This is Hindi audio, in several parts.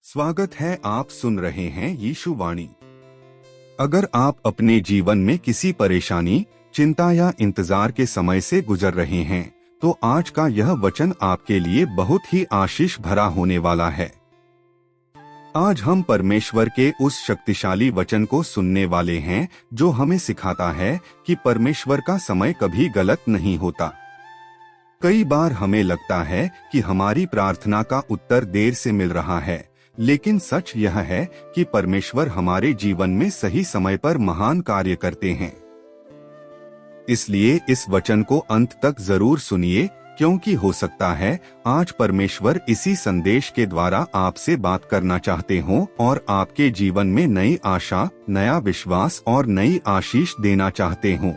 स्वागत है, आप सुन रहे हैं यीशु वाणी। अगर आप अपने जीवन में किसी परेशानी, चिंता या इंतजार के समय से गुजर रहे हैं, तो आज का यह वचन आपके लिए बहुत ही आशीष भरा होने वाला है। आज हम परमेश्वर के उस शक्तिशाली वचन को सुनने वाले हैं जो हमें सिखाता है कि परमेश्वर का समय कभी गलत नहीं होता। कई बार हमें लगता है कि हमारी प्रार्थना का उत्तर देर से मिल रहा है, लेकिन सच यह है कि परमेश्वर हमारे जीवन में सही समय पर महान कार्य करते हैं। इसलिए इस वचन को अंत तक जरूर सुनिए, क्योंकि हो सकता है आज परमेश्वर इसी संदेश के द्वारा आपसे बात करना चाहते हों और आपके जीवन में नई आशा, नया विश्वास और नई आशीष देना चाहते हों।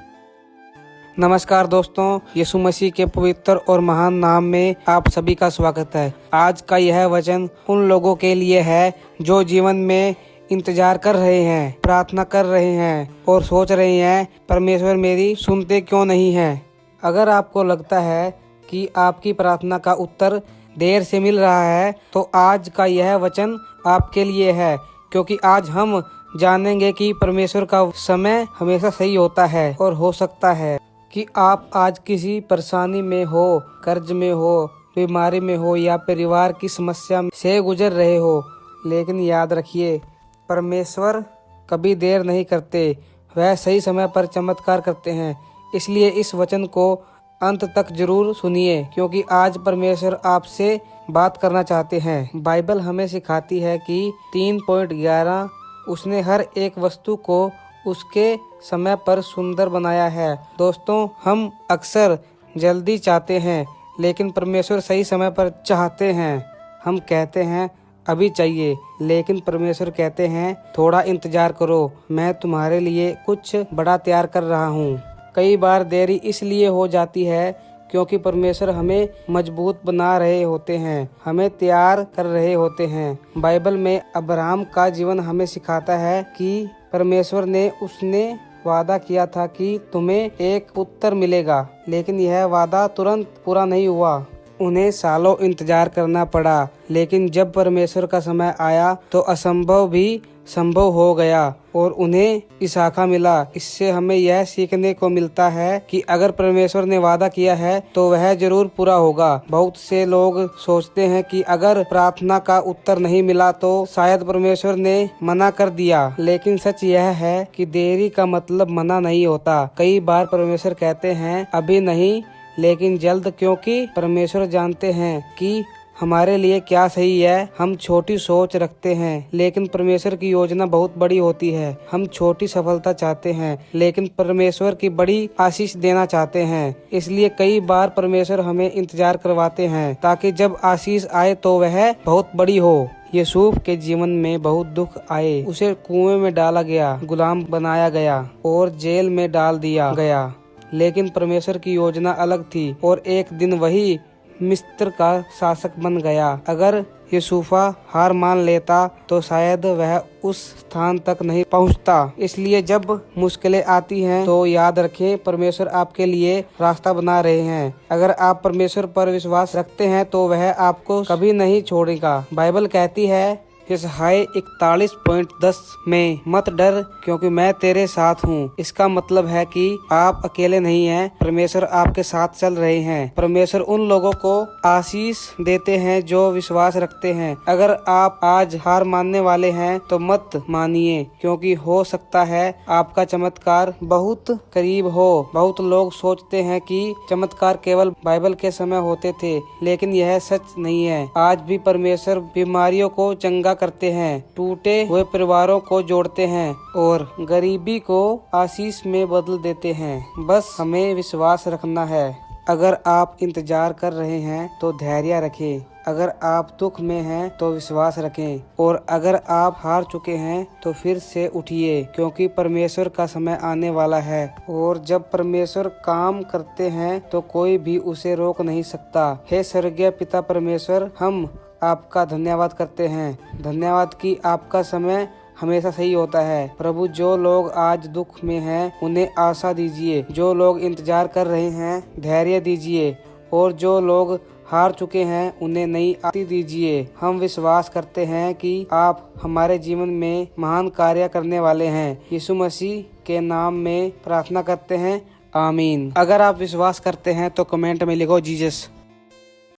नमस्कार दोस्तों, यीशु मसीह के पवित्र और महान नाम में आप सभी का स्वागत है। आज का यह वचन उन लोगों के लिए है जो जीवन में इंतजार कर रहे हैं, प्रार्थना कर रहे हैं और सोच रहे हैं परमेश्वर मेरी सुनते क्यों नहीं है। अगर आपको लगता है कि आपकी प्रार्थना का उत्तर देर से मिल रहा है, तो आज का यह वचन आपके लिए है, क्योंकि आज हम जानेंगे कि परमेश्वर का समय हमेशा सही होता है। और हो सकता है कि आप आज किसी परेशानी में हो, कर्ज में हो, बीमारी में हो या परिवार की समस्या से गुजर रहे हो, लेकिन याद रखिए परमेश्वर कभी देर नहीं करते, वह सही समय पर चमत्कार करते हैं। इसलिए इस वचन को अंत तक जरूर सुनिए, क्योंकि आज परमेश्वर आपसे बात करना चाहते हैं। बाइबल हमें सिखाती है कि 3.11 उसने हर एक वस्तु को उसके समय पर सुंदर बनाया है। दोस्तों, हम अक्सर जल्दी चाहते हैं, लेकिन परमेश्वर सही समय पर चाहते हैं। हम कहते हैं अभी चाहिए, लेकिन परमेश्वर कहते हैं थोड़ा इंतजार करो, मैं तुम्हारे लिए कुछ बड़ा तैयार कर रहा हूँ। कई बार देरी इसलिए हो जाती है क्योंकि परमेश्वर हमें मजबूत बना रहे होते हैं, हमें तैयार कर रहे होते हैं। बाइबल में अब्राहम का जीवन हमें सिखाता है कि परमेश्वर ने उसने वादा किया था कि तुम्हें एक पुत्र मिलेगा, लेकिन यह वादा तुरंत पूरा नहीं हुआ। उन्हें सालों इंतजार करना पड़ा, लेकिन जब परमेश्वर का समय आया तो असंभव भी संभव हो गया और उन्हें इसहाका मिला। इससे हमें यह सीखने को मिलता है कि अगर परमेश्वर ने वादा किया है तो वह जरूर पूरा होगा। बहुत से लोग सोचते हैं कि अगर प्रार्थना का उत्तर नहीं मिला तो शायद परमेश्वर ने मना कर दिया, लेकिन सच यह है कि देरी का मतलब मना नहीं होता। कई बार परमेश्वर कहते हैं अभी नहीं, लेकिन जल्द, क्योंकि परमेश्वर जानते हैं कि हमारे लिए क्या सही है। हम छोटी सोच रखते हैं, लेकिन परमेश्वर की योजना बहुत बड़ी होती है। हम छोटी सफलता चाहते हैं, लेकिन परमेश्वर की बड़ी आशीष देना चाहते हैं। इसलिए कई बार परमेश्वर हमें इंतजार करवाते हैं, ताकि जब आशीष आए तो वह बहुत बड़ी हो। यूसुफ के जीवन में बहुत दुख आए। उसे कुएं में डाला गया, गुलाम बनाया गया और जेल में डाल दिया गया, लेकिन परमेश्वर की योजना अलग थी और एक दिन वही मिस्र का शासक बन गया। अगर यूसुफा हार मान लेता तो शायद वह उस स्थान तक नहीं पहुंचता। इसलिए जब मुश्किलें आती हैं तो याद रखें परमेश्वर आपके लिए रास्ता बना रहे हैं। अगर आप परमेश्वर पर विश्वास रखते हैं तो वह आपको कभी नहीं छोड़ेगा। बाइबल कहती है यशायाह 41.10 में, मत डर क्योंकि मैं तेरे साथ हूँ। इसका मतलब है कि आप अकेले नहीं हैं, परमेश्वर आपके साथ चल रहे हैं। परमेश्वर उन लोगों को आशीष देते हैं जो विश्वास रखते हैं। अगर आप आज हार मानने वाले हैं तो मत मानिए, क्योंकि हो सकता है आपका चमत्कार बहुत करीब हो। बहुत लोग सोचते हैं कि चमत्कार केवल बाइबल के समय होते थे, लेकिन यह सच नहीं है। आज भी परमेश्वर बीमारियों को चंगा करते हैं, टूटे हुए परिवारों को जोड़ते हैं और गरीबी को आशीष में बदल देते हैं। बस हमें विश्वास रखना है। अगर आप इंतजार कर रहे हैं तो धैर्य रखें। अगर आप दुख में हैं तो विश्वास रखें, और अगर आप हार चुके हैं तो फिर से उठिए, क्योंकि परमेश्वर का समय आने वाला है। और जब परमेश्वर काम करते हैं तो कोई भी उसे रोक नहीं सकता। हे स्वर्गीय पिता परमेश्वर, हम आपका धन्यवाद करते हैं। धन्यवाद कि आपका समय हमेशा सही होता है। प्रभु, जो लोग आज दुख में हैं उन्हें आशा दीजिए, जो लोग इंतजार कर रहे हैं धैर्य दीजिए, और जो लोग हार चुके हैं उन्हें नई आती दीजिए। हम विश्वास करते हैं कि आप हमारे जीवन में महान कार्य करने वाले हैं। यीशु मसीह के नाम में प्रार्थना करते हैं, आमीन। अगर आप विश्वास करते हैं तो कमेंट में लिखो जीसस।